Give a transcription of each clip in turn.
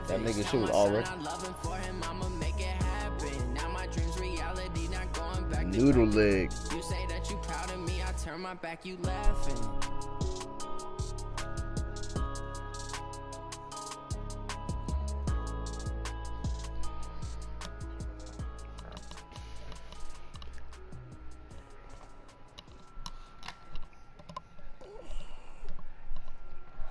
That nigga shit was already. Noodle leg. You say that you proud of me, I turn my back, you laughing.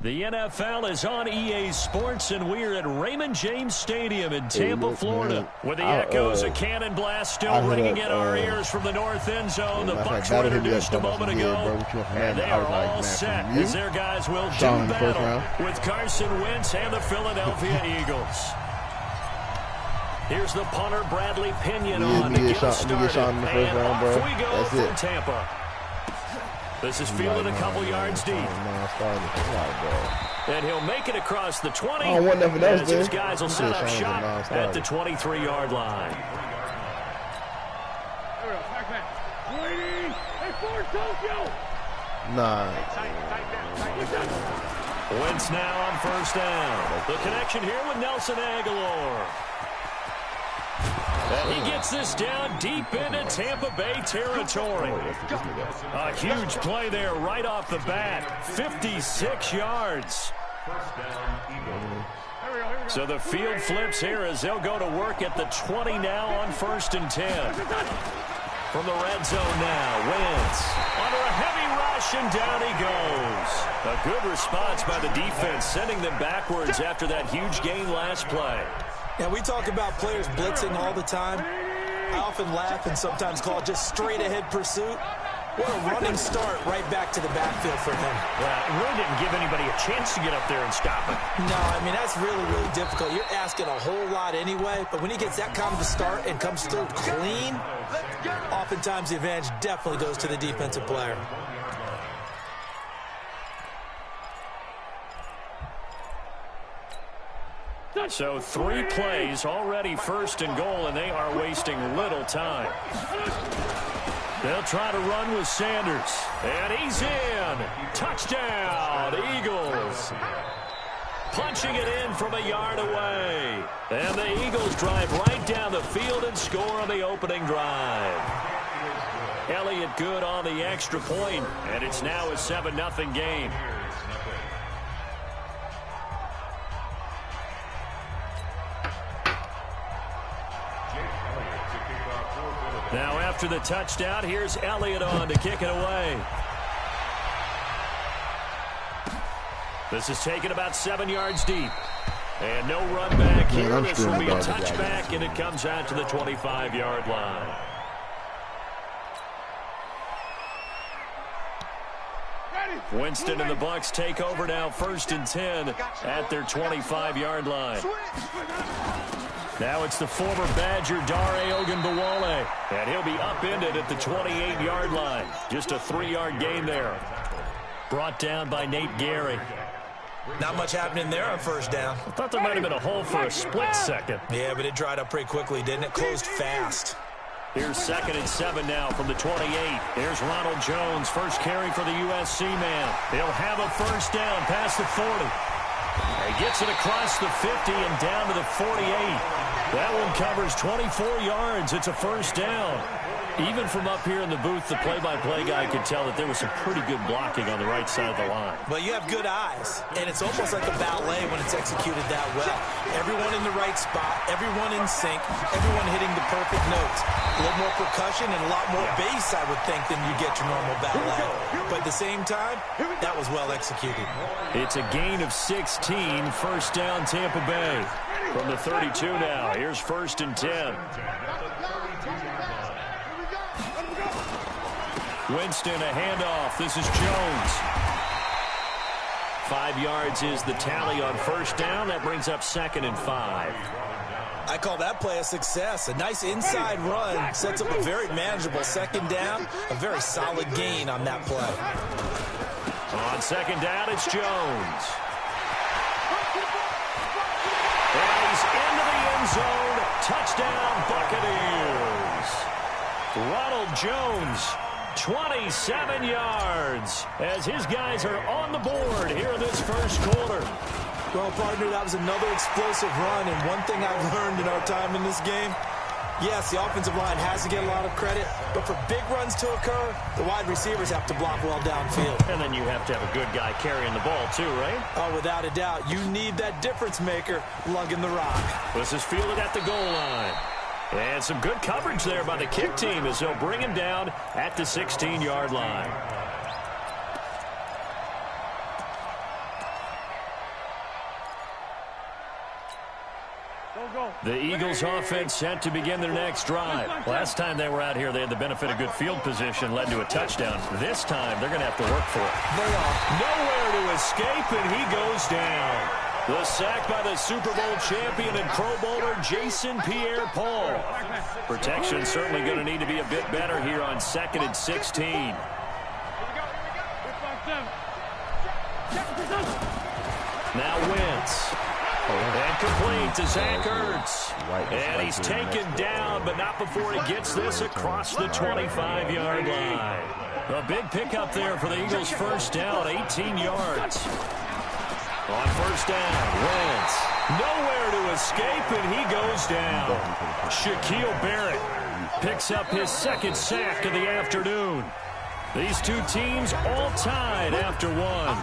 The NFL is on EA Sports, and we're at Raymond James Stadium in Tampa, Florida, with the echoes of Cannon Blast still ringing in our ears from the north end zone. The Bucs were introduced a moment ago, and they are all set as their guys will do battle with Carson Wentz and the Philadelphia Eagles. Here's the punter, Bradley Pinion, on to get us started, and off we go from Tampa. This is fielded a couple yards deep. And he'll make it across the 20. As his guys will set up shop at the 23-yard line. Wentz now on first down. The connection here with Nelson Aguilar. And he gets this down deep into Tampa Bay territory. A huge play there right off the bat. 56 yards. So the field flips here as they'll go to work at the 20 now on 1st and 10. From the red zone now, Wentz under a heavy rush, and down he goes. A good response by the defense, sending them backwards after that huge gain last play. Yeah, we talk about players blitzing all the time. I often laugh and sometimes call it just straight-ahead pursuit. What a running start right back to the backfield for him. Well, it really didn't give anybody a chance to get up there and stop him. No, I mean, that's really, really difficult. You're asking a whole lot anyway, but when he gets that kind of a start and comes through clean, oftentimes the advantage definitely goes to the defensive player. So 3 plays already 1st and goal, and they are wasting little time. They'll try to run with Sanders, and he's in. Touchdown, Eagles. Punching it in from a yard away. And the Eagles drive right down the field and score on the opening drive. Elliott good on the extra point, and it's now a 7-0 game. Now after the touchdown, here's Elliott on to kick it away. This is taken about 7 yards deep. And no run back here. This will be a touchback, and it comes out to the 25-yard line. Winston and the Bucs take over now 1st and 10 at their 25-yard line. Now it's the former Badger Dare Ogunbowale, and he'll be upended at the 28-yard line. Just a 3-yard gain there. Brought down by Nate Gary. Not much happening there on 1st down. I thought there might have been a hole for a split second. Yeah, but it dried up pretty quickly, didn't it? Closed fast. Here's 2nd and 7 now from the 28. There's Ronald Jones, first carry for the USC man. He'll have a 1st down past the 40. He gets it across the 50 and down to the 48. That one covers 24 yards. It's a 1st down. Even from up here in the booth, the play-by-play guy could tell that there was some pretty good blocking on the right side of the line. Well, you have good eyes, and it's almost like a ballet when it's executed that well. Everyone in the right spot, everyone in sync, everyone hitting the perfect notes. A little more percussion and a lot more bass, I would think, than you get your normal ballet. But at the same time, that was well executed. It's a gain of 16, 1st down Tampa Bay. From the 32 now, here's 1st and 10. Winston, a handoff. This is Jones. 5 yards is the tally on 1st down. That brings up 2nd and 5. I call that play a success. A nice inside run sets up a very manageable 2nd down. A very solid gain on that play. On 2nd down, it's Jones. And he's into the end zone. Touchdown, Buccaneers. Ronald Jones, 27 yards as his guys are on the board here in this 1st quarter. Well, partner, that was another explosive run, and one thing I've learned in our time in this game, yes, the offensive line has to get a lot of credit, but for big runs to occur, the wide receivers have to block well downfield. And then you have to have a good guy carrying the ball too, right? Oh, without a doubt. You need that difference maker lugging the rock. This is fielded at the goal line. And some good coverage there by the kick team as they'll bring him down at the 16-yard line. The Eagles offense set to begin their next drive. Last time they were out here, they had the benefit of good field position, led to a touchdown. This time, they're going to have to work for it. They are. Nowhere to escape, and he goes down. The sack by the Super Bowl champion and Pro Bowler Jason Pierre-Paul. Protection certainly going to need to be a bit better here on 2nd and 16. Now Wentz. And complete to Zach Ertz. And he's taken down, but not before he gets this across the 25-yard line. A big pickup there for the Eagles' first down, 18 yards. On first down, Wentz. Nowhere to escape, and he goes down. Shaquille Barrett picks up his second sack of the afternoon. These two teams all tied after one.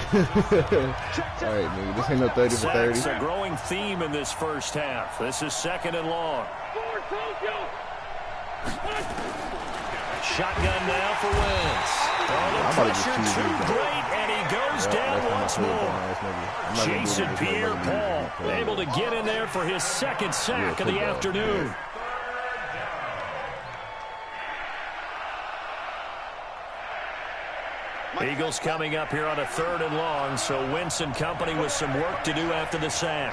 All right, nigga, this ain't no 30 for 30. Sacks a growing theme in this first half. This is 2nd and long. Shotgun now for Wentz. Oh, the pressure too great, and he goes down once more. Jason Pierre-Paul able to get in there for his second sack of the afternoon. Eagles coming up here on a 3rd and long, so Wentz and company with some work to do after the sack.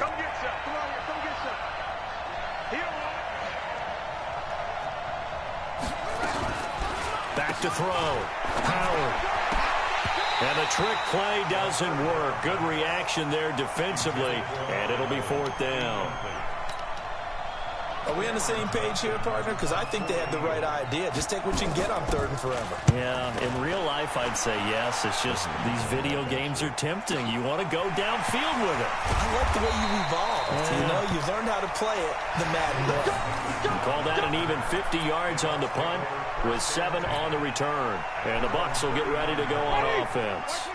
Back to throw. Howard. And the trick play doesn't work. Good reaction there defensively, and it'll be 4th down. Are we on the same page here, partner? Because I think they had the right idea. Just take what you can get on 3rd and forever. Yeah, in real life, I'd say yes. It's just these video games are tempting. You want to go downfield with it. I like the way you evolved. You know, you've learned how to play it the Madden way. You call that an even 50 yards on the punt with 7 on the return. And the Bucs will get ready to go on offense.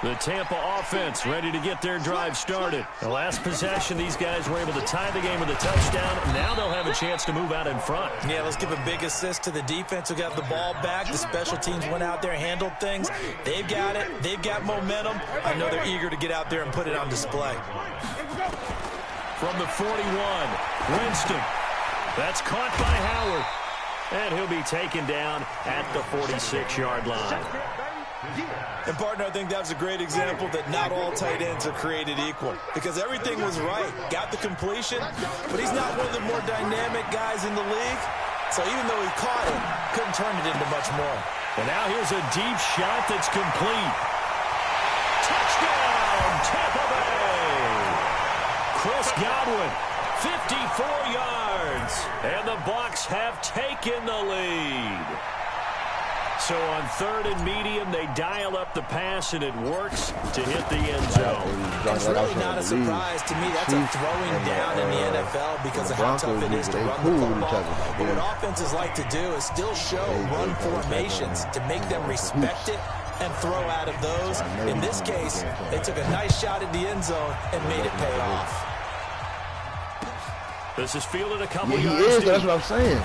The Tampa offense ready to get their drive started. The last possession, these guys were able to tie the game with a touchdown. Now they'll have a chance to move out in front. Yeah, let's give a big assist to the defense who got the ball back. The special teams went out there, handled things. They've got it. They've got momentum. I know they're eager to get out there and put it on display. From the 41, Winston. That's caught by Howard. And he'll be taken down at the 46-yard line. And, partner, I think that was a great example that not all tight ends are created equal because everything was right. Got the completion, but he's not one of the more dynamic guys in the league. So even though he caught it, couldn't turn it into much more. And now here's a deep shot that's complete. Touchdown, Tampa Bay! Chris Godwin, 54 yards. And the Bucs have taken the lead. So on 3rd and medium, they dial up the pass, and it works to hit the end zone. It's really not a surprise to me. That's a throwing down in the NFL because of how tough it is to run the football. But what offenses like to do is still show run formations to make them respect it and throw out of those. In this case, they took a nice shot at the end zone and made it pay off. This is fielded a couple Yeah, yards he is. deep. That's what I'm saying.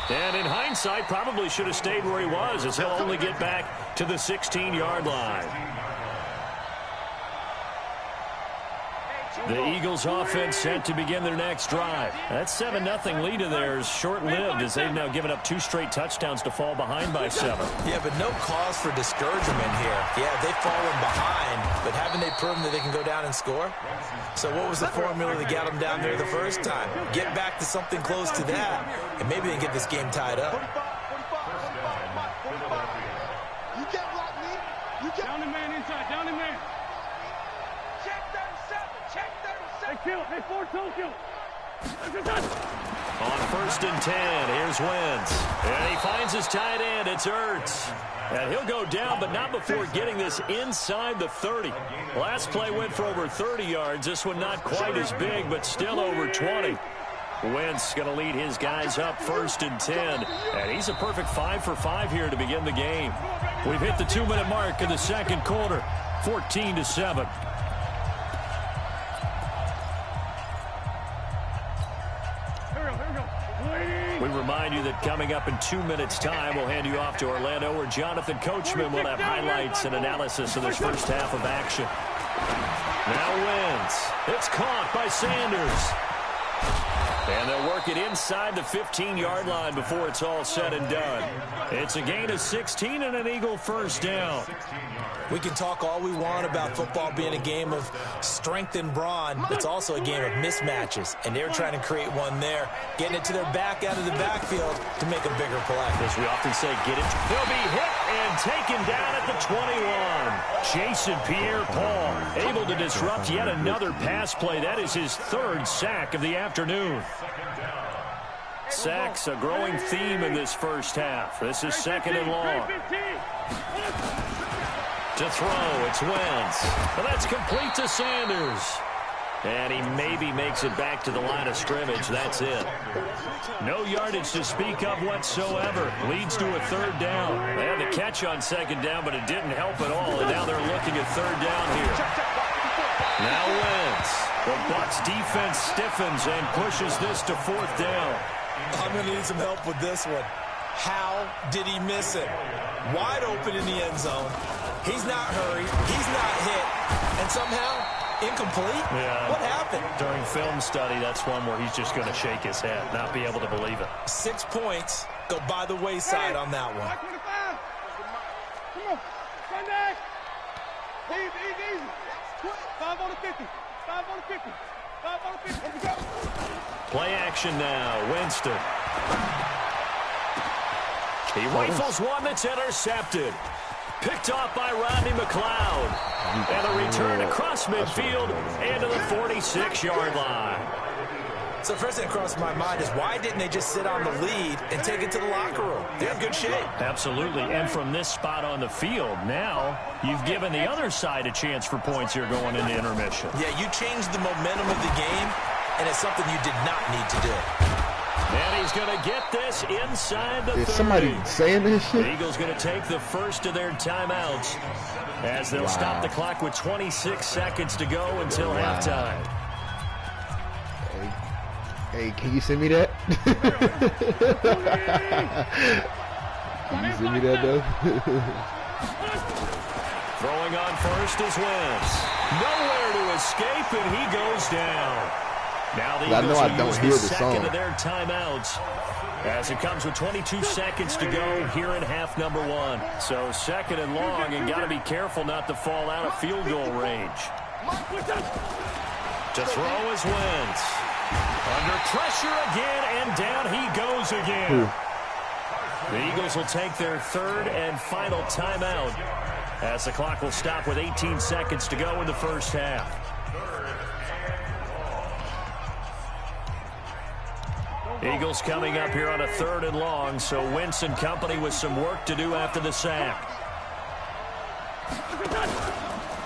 And in hindsight, probably should have stayed where he was as he'll only get back to the 16-yard line. The Eagles offense set to begin their next drive. That 7-0 lead of theirs short-lived as they've now given up 2 straight touchdowns to fall behind by 7. Yeah, but no cause for discouragement here. Yeah, they've fallen behind, but haven't they proven that they can go down and score? So what was the formula that got them down there the first time? Get back to something close to that, and maybe they can get this game tied up. You can't block me. You can't. Down the man inside. Down the man. Check 37. Check 37. Hey, kill. Hey, 4-2 kill. On 1st and 10, here's Wentz. And he finds his tight end. It's Ertz. And he'll go down, but not before getting this inside the 30. Last play went for over 30 yards. This one not quite as big, but still over 20. Wentz going to lead his guys up 1st and 10. And he's a perfect 5 for 5 here to begin the game. We've hit the 2-minute mark in the second quarter. 14-7. We remind you that coming up in 2 minutes' time, we'll hand you off to Orlando, where Jonathan Coachman will have highlights and analysis of this first half of action. Now Wentz. It's caught by Sanders. And they'll work it inside the 15-yard line before it's all said and done. It's a gain of 16 and an Eagle first down. We can talk all we want about football being a game of strength and brawn. It's also a game of mismatches, and they're trying to create one there, getting it to their back out of the backfield to make a bigger play. As we often say, get it. They'll be hit and taken down at the 21. Jason Pierre-Paul able to disrupt yet another pass play. That is his 3rd sack of the afternoon. Sacks, a growing theme in this first half. This is 2nd and long. To throw, it's Wentz. Well, that's complete to Sanders. And he maybe makes it back to the line of scrimmage. That's it. No yardage to speak of whatsoever. Leads to a 3rd down. They had the catch on 2nd down, but it didn't help at all. And now they're looking at 3rd down here. Now Wentz. The Bucs defense stiffens and pushes this to 4th down. I'm going to need some help with this one. How did he miss it? Wide open in the end zone. He's not hurried. He's not hit. And somehow, incomplete? Yeah. What happened? During film study, that's one where he's just going to shake his head, not be able to believe it. 6 points go by the wayside on that one. Come on. Sunday. Easy. 5 on the 50. 5 on the 50. 5 on the 50. Let's go. Play action now. Winston. He rifles one that's intercepted. Picked off by Rodney McLeod. And a return across midfield into the 46-yard line. So the first thing that crossed my mind is, why didn't they just sit on the lead and take it to the locker room? They're in good shape. Absolutely. And from this spot on the field, now you've given the other side a chance for points here going into intermission. Yeah, you changed the momentum of the game, and it's something you did not need to do. And he's going to get this inside the 30. Is somebody saying this shit? The Eagles going to take the first of their timeouts as they'll stop the clock with 26 seconds to go until halftime. Hey, can you send me that? Can you send me that, though? Throwing on first is Wentz. Nowhere to escape, and he goes down. Now the Eagles will use the second of their timeouts as it comes with 22 seconds to go here in half number 1. So 2nd and long, and got to be careful not to fall out of field goal range. To throw is Wentz. Under pressure again, and down he goes again. The Eagles will take their 3rd and final timeout as the clock will stop with 18 seconds to go in the first half. Eagles coming up here on a 3rd and long, so Wentz and company with some work to do after the sack.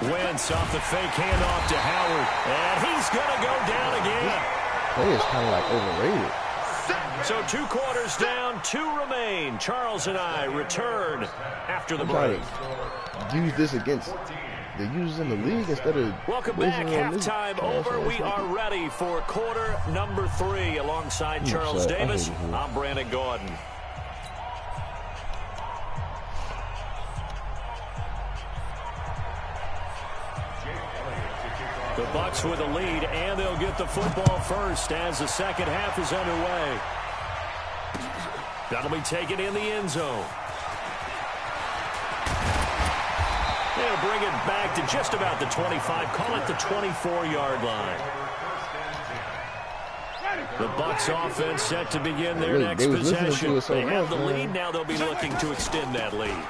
Wentz off the fake handoff to Howard, and he's going to go down again. Play is kind of like overrated. So 2 quarters down, 2 remain. Charles and I return after the break. Use this against the users in the league instead of... Welcome back. Halftime over. We are ready for quarter number 3 alongside Charles Davis. I'm Brandon Gordon. The Bucs with a lead, and they'll get the football first as the second half is underway. That'll be taken in the end zone. They'll bring it back to just about the 25. Call it the 24-yard line. The Bucs offense set to begin their next possession. They have the lead. Now they'll be looking to extend that lead.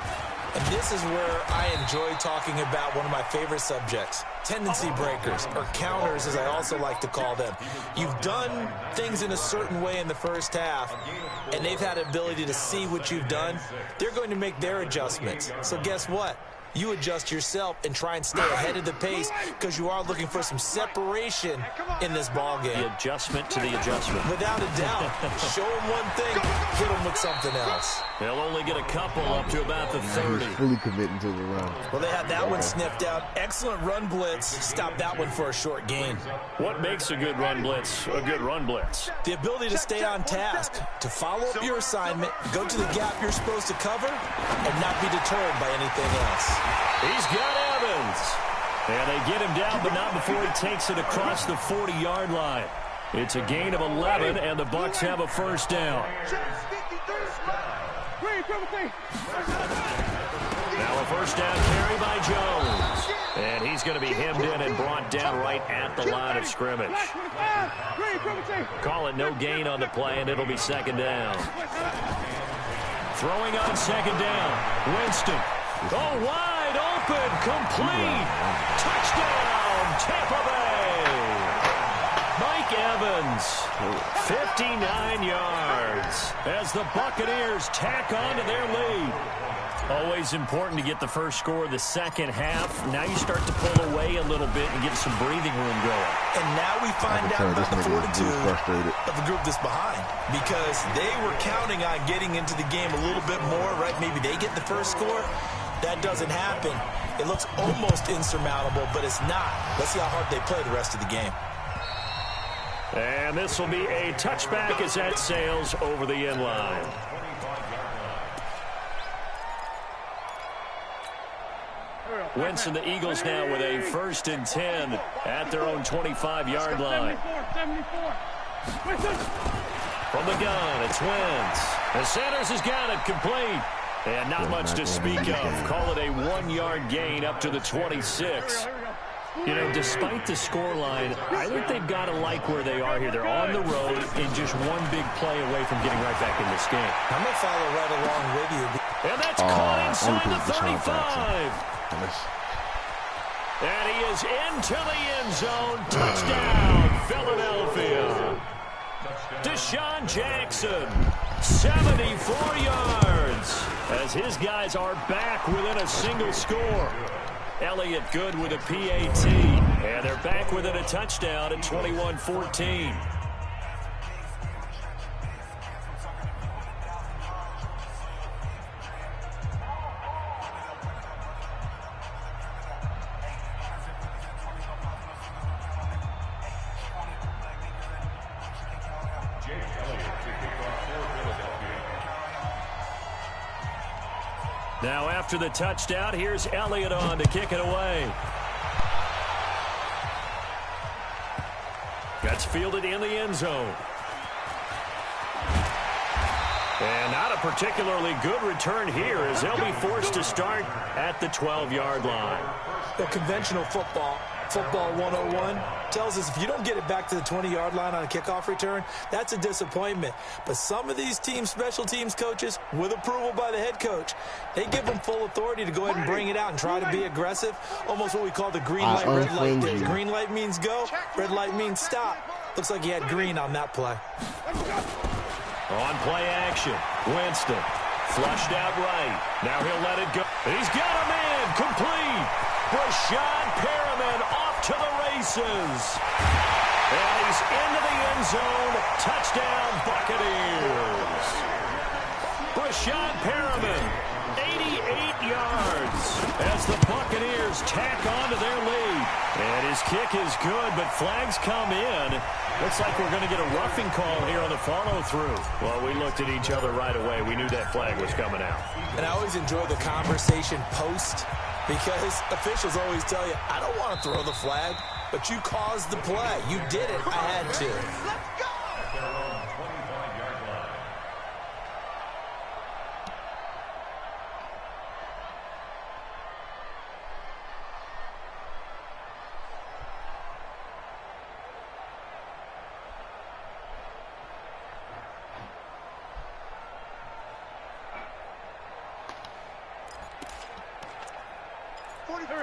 And this is where I enjoy talking about one of my favorite subjects, tendency breakers, or counters as I also like to call them. You've done things in a certain way in the first half, and they've had the ability to see what you've done. They're going to make their adjustments. So guess what? You adjust yourself and try and stay ahead of the pace because you are looking for some separation in this ball game. The adjustment to the adjustment. Without a doubt. Show them one thing, hit them with something else. They'll only get a couple up to about the 30. He's fully committing to the run. Well, they had that one sniffed out. Excellent run blitz. Stopped that one for a short gain. What makes a good run blitz a good run blitz? The ability to stay on task, to follow up your assignment, go to the gap you're supposed to cover, and not be deterred by anything else. He's got Evans. And they get him down, but not before he takes it across the 40-yard line. It's a gain of 11, and the Bucs have a first down. Now a first down carry by Jones. And he's going to be hemmed in and brought down right at the line of scrimmage. Call it no gain on the play, and it'll be second down. Throwing on second down. Winston. Oh, wide open, complete. Touchdown, Tampa Bay. Mike Evans, 59 yards as the Buccaneers tack on to their lead. Always important to get the first score of the second half. Now you start to pull away a little bit and get some breathing room going. And now we find out about the fortitude of the group that's behind, because they were counting on getting into the game a little bit more, right? Maybe they get the first score. That doesn't happen. It looks almost insurmountable, but it's not. Let's see how hard they play the rest of the game. And this will be a touchback as that sails over the end line. Wentz and the Eagles now with a 1st and 10 at their own 25-yard line. From the gun, it's Wentz. And Sanders has got it complete. And not much to speak of. Call it a 1-yard gain up to the 26. You know, despite the scoreline, I think they've got to like where they are here. They're on the road and just one big play away from getting right back in this game. I'm going to follow right along with you. And that's caught inside the 35. And he is into the end zone. Touchdown, Philadelphia. Deshaun Jackson, 74 yards, as his guys are back within a single score. Elliott good with a PAT, and they're back within a touchdown at 21-14. Now after the touchdown, here's Elliott on to kick it away. That's fielded in the end zone. And not a particularly good return here as they'll be forced to start at the 12-yard line. The conventional football 101, tells us if you don't get it back to the 20-yard line on a kickoff return, that's a disappointment. But some of these teams, special teams coaches, with approval by the head coach, they give them full authority to go ahead and bring it out and try to be aggressive, almost what we call the green light, red light day. Green light means go, red light means stop. Looks like he had green on that play. On play action, Winston flushed out right. Now he'll let it go. He's got a man complete. Rashad Perriman off to the races. And he's into the end zone. Touchdown, Buccaneers. Rashad Perriman, 88 yards as the Buccaneers tack on to their lead. And his kick is good, but flags come in. Looks like we're going to get a roughing call here on the follow-through. Well, we looked at each other right away. We knew that flag was coming out. And I always enjoy the conversation post, because officials always tell you, I don't want to throw the flag, but you caused the play. You did it. I had to.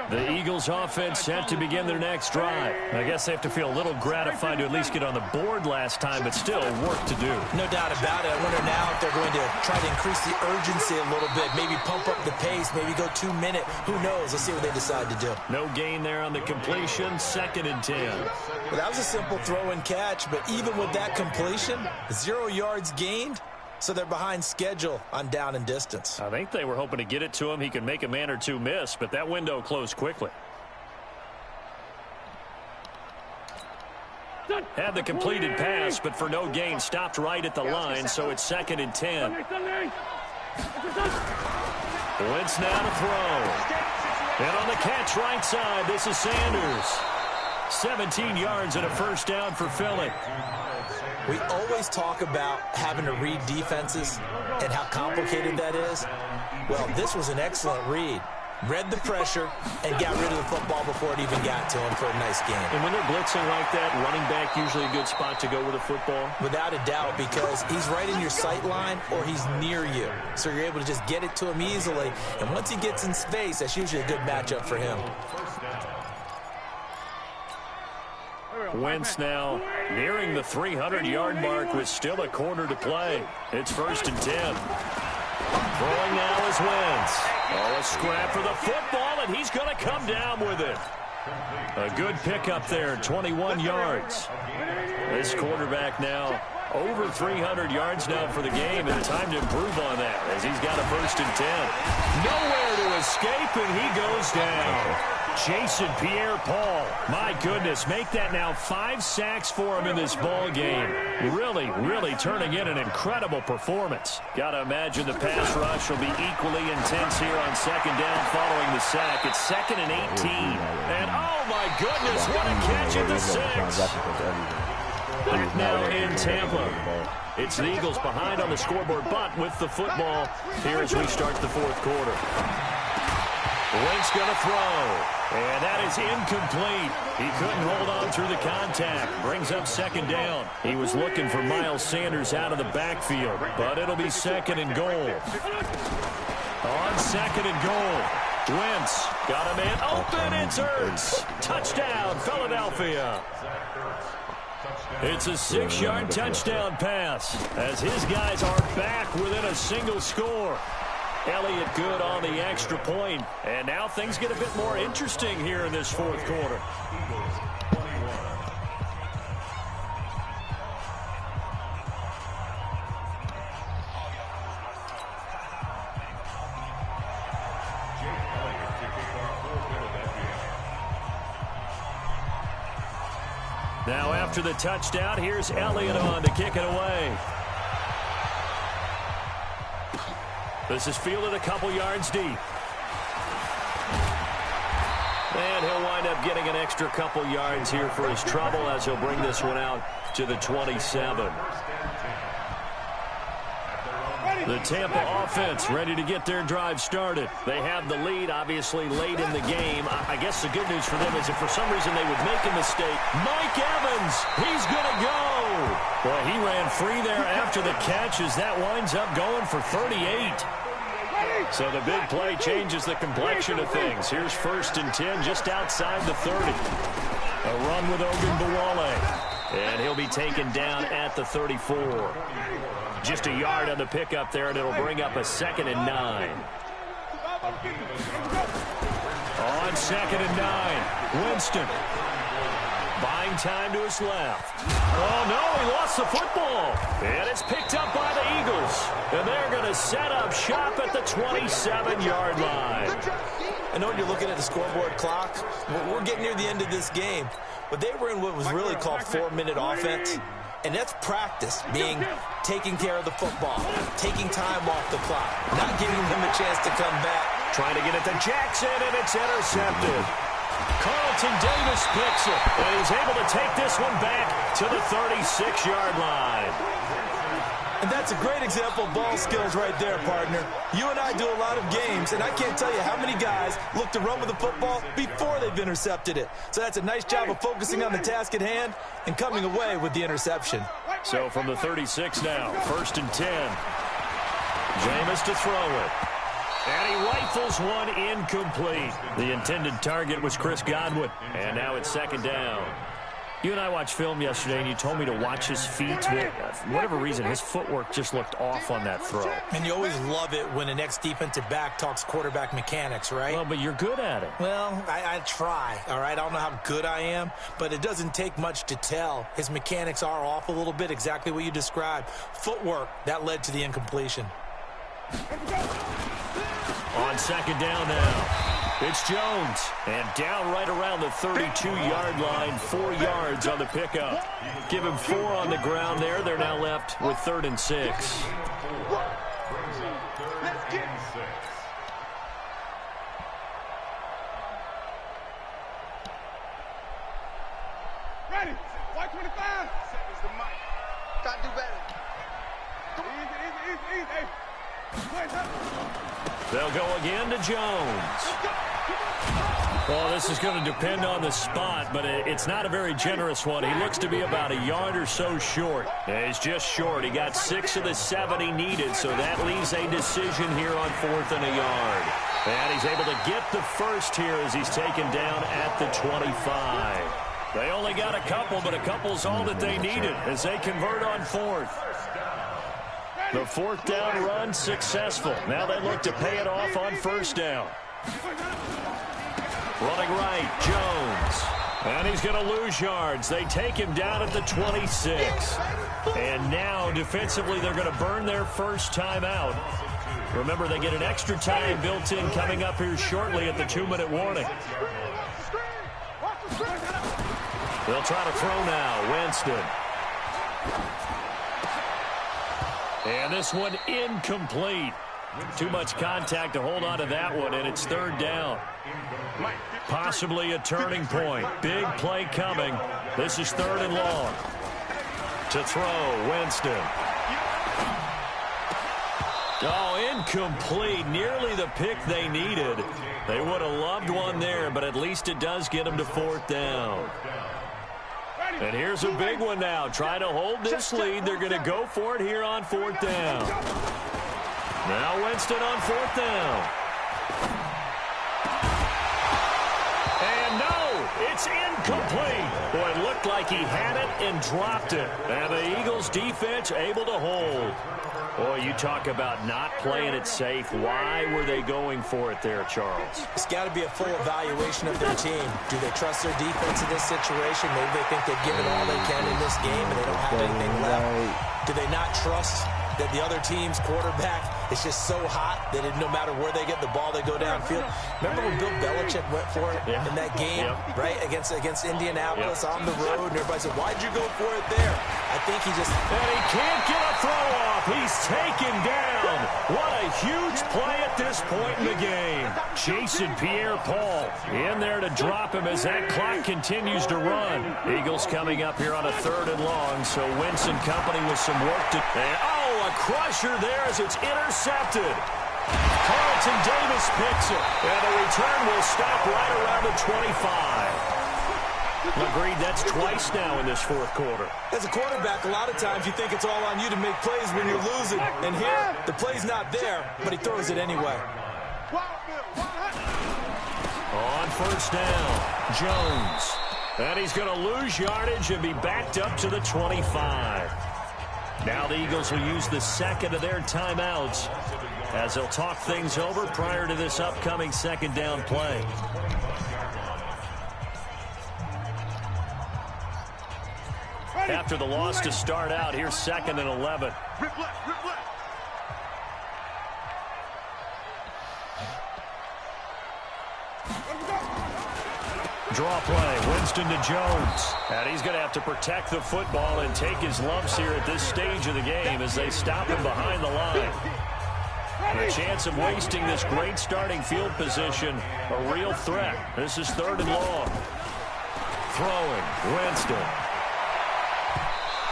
The Eagles offense set to begin their next drive. I guess they have to feel a little gratified to at least get on the board last time, but still work to do. No doubt about it. I wonder now if they're going to try to increase the urgency a little bit, maybe pump up the pace, maybe go 2 minute. Who knows? Let's see what they decide to do. No gain there on the completion, 2nd and 10. Well, that was a simple throw and catch, but even with that completion, 0 yards gained. So they're behind schedule on down and distance. I think they were hoping to get it to him. He could make a man or two miss, but that window closed quickly. Had the completed pass, but for no gain, stopped right at the line, so it's 2nd and 10. Wentz now to throw. And on the catch right side, this is Sanders. 17 yards and a first down for Philly. We always talk about having to read defenses and how complicated that is. Well, this was an excellent read. Read the pressure and got rid of the football before it even got to him for a nice game. And when they're blitzing like that, running back usually a good spot to go with the football? Without a doubt, because he's right in your sight line or he's near you. So you're able to just get it to him easily. And once he gets in space, that's usually a good matchup for him. Wentz now nearing the 300-yard mark with still a quarter to play. It's 1st and 10. Throwing now is Wentz. Oh, a scrap for the football, and he's going to come down with it. A good pickup there, 21 yards. This quarterback now over 300 yards now for the game, and time to improve on that as he's got a 1st and 10. Nowhere to escape, and he goes down. Jason Pierre-Paul, my goodness, make that now 5 sacks for him in this ball game. Really, really turning in an incredible performance. Got to imagine the pass rush will be equally intense here on 2nd down following the sack. It's 2nd and 18. And oh my goodness, what a catch at the 6. Back now in Tampa. It's the Eagles behind on the scoreboard, but with the football here as we start the 4th quarter. Wentz going to throw. And that is incomplete. He couldn't hold on through the contact. Brings up 2nd down. He was looking for Miles Sanders out of the backfield, but it'll be 2nd and goal. On 2nd and goal, Wentz got a man open. It's Ertz. Touchdown, Philadelphia. It's a 6-yard touchdown pass as his guys are back within a single score. Elliott good on the extra point. And now things get a bit more interesting here in this 4th quarter. Now after the touchdown, here's Elliott on to kick it away. This is fielded a couple yards deep. And he'll wind up getting an extra couple yards here for his trouble as he'll bring this one out to the 27. The Tampa offense ready to get their drive started. They have the lead, obviously, late in the game. I guess the good news for them is if for some reason they would make a mistake, Mike Evans, he's going to go. Well, he ran free there after the catch as that winds up going for 38. So the big play changes the complexion of things. Here's 1st and 10 just outside the 30. A run with Ogunbowale. And he'll be taken down at the 34. Just a yard on the pickup there, and it'll bring up a 2nd and 9. On 2nd and 9, Winston. Buying time to his left. Oh, no, he lost the football. And it's picked up by the Eagles. And they're going to set up shop at the 27-yard line. I know you're looking at the scoreboard clock. We're getting near the end of this game. But they were in what was really called 4-minute offense. And that's practice, being taking care of the football, taking time off the clock, not giving them a chance to come back. Trying to get it to Jackson, and it's intercepted. Carlton Davis picks it, and he's able to take this one back to the 36-yard line. And that's a great example of ball skills right there, partner. You and I do a lot of games, and I can't tell you how many guys look to run with the football before they've intercepted it. So that's a nice job of focusing on the task at hand and coming away with the interception. So from the 36 now, 1st and 10. Jameis to throw it. And he rifles one incomplete. The intended target was Chris Godwin. And now it's second down. You and I watched film yesterday, and you told me to watch his feet. For whatever reason, his footwork just looked off on that throw. And you always love it when an ex-defensive back talks quarterback mechanics, right? Well, but you're good at it. Well, I try, all right? I don't know how good I am, but it doesn't take much to tell. His mechanics are off a little bit, exactly what you described. Footwork, that led to the incompletion. On second down now. It's Jones, and down right around the 32-yard line, 4 yards on the pickup. Give him 4 on the ground there. They're now left with 3rd and 6. Ready. White 25. Seconds to Mike. Gotta do better. Easy. Hey. They'll go again to Jones. Well, this is going to depend on the spot, but it's not a very generous one. He looks to be about a yard or so short. He's just short. He got 6 of the 7 he needed, so that leaves a decision here on 4th and a yard. And he's able to get the first here as he's taken down at the 25. They only got a couple, but a couple's all that they needed as they convert on 4th. The 4th down run successful. Now they look to pay it off on 1st down. Running right, Jones. And he's going to lose yards. They take him down at the 26. And now, defensively, they're going to burn their first timeout. Remember, they get an extra time built in coming up here shortly at the 2-minute warning. They'll try to throw now. Winston. And this one incomplete. Too much contact to hold on to that one, and it's 3rd down. Possibly a turning point. Big play coming. This is 3rd and long. To throw, Winston. Oh, incomplete. Nearly the pick they needed. They would have loved one there, but at least it does get them to 4th down. And here's a big one now. Trying to hold this lead. They're going to go for it here on 4th down. Now Winston on 4th down. And no, it's incomplete. Boy, it looked like he had it and dropped it. And the Eagles defense able to hold. Boy, you talk about not playing it safe. Why were they going for it there, Charles? It's got to be a full evaluation of their team. Do they trust their defense in this situation? Maybe they think they've given all they can in this game and they don't have anything left. Do they not trust that the other team's quarterback is just so hot that no matter where they get the ball, they go downfield? Remember when Bill Belichick went for it in that game, right, against Indianapolis on the road, and everybody said, why'd you go for it there? I think he just... And he can't get a throw off. He's taken down. What a huge play at this point in the game. Jason Pierre-Paul in there to drop him as that clock continues to run. Eagles coming up here on a 3rd and long, so Winston company with some work to... a crusher there as it's intercepted. Carlton Davis picks it. And the return will stop right around the 25. Agreed, that's twice now in this 4th quarter. As a quarterback, a lot of times you think it's all on you to make plays when you're losing. And here, the play's not there, but he throws it anyway. On 1st down, Jones. And he's going to lose yardage and be backed up to the 25. Now the Eagles will use the 2nd of their timeouts as they'll talk things over prior to this upcoming 2nd down play. After the loss to start out, here's 2nd and 11. Draw play, Winston to Jones. And he's going to have to protect the football and take his lumps here at this stage of the game as they stop him behind the line. And a chance of wasting this great starting field position, a real threat. This is 3rd and long. Throwing, Winston.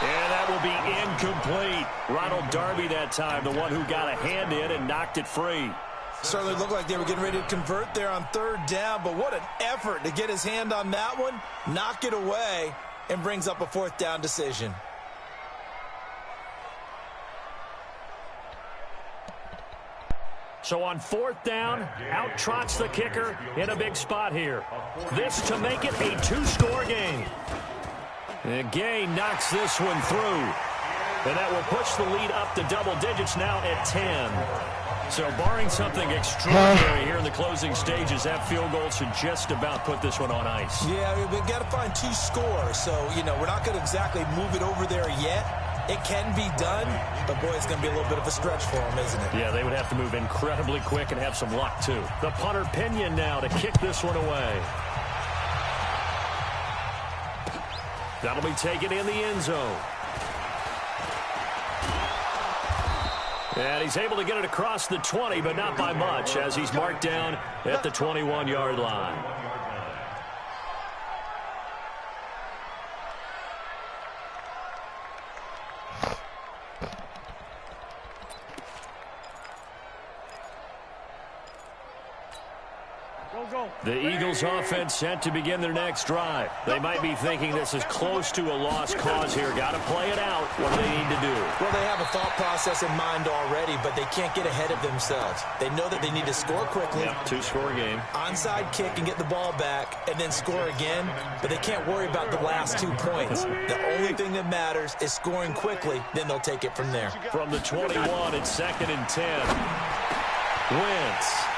And that will be incomplete. Ronald Darby that time, the one who got a hand in and knocked it free. Certainly looked like they were getting ready to convert there on 3rd down, but what an effort to get his hand on that one, knock it away, and brings up a 4th down decision. So on 4th down, out trots the kicker in a big spot here. This to make it a 2-score game. And Gay knocks this one through. And that will push the lead up to double digits now at 10. So barring something extraordinary here in the closing stages, that field goal should just about put this one on ice. Yeah, we've got to find 2 scores. So, you know, we're not going to exactly move it over there yet. It can be done, but, boy, it's going to be a little bit of a stretch for them, isn't it? Yeah, they would have to move incredibly quick and have some luck, too. The punter Pinion now to kick this one away. That'll be taken in the end zone. And he's able to get it across the 20, but not by much, as he's marked down at the 21-yard line. The Eagles offense set to begin their next drive. They might be thinking this is close to a lost cause here. Got to play it out. What do they need to do? Well, they have a thought process in mind already, but they can't get ahead of themselves. They know that they need to score quickly. Yep, 2-score game. Onside kick and get the ball back and then score again, but they can't worry about the last 2 points. The only thing that matters is scoring quickly, then they'll take it from there. From the 21, it's 2nd and 10. Wentz.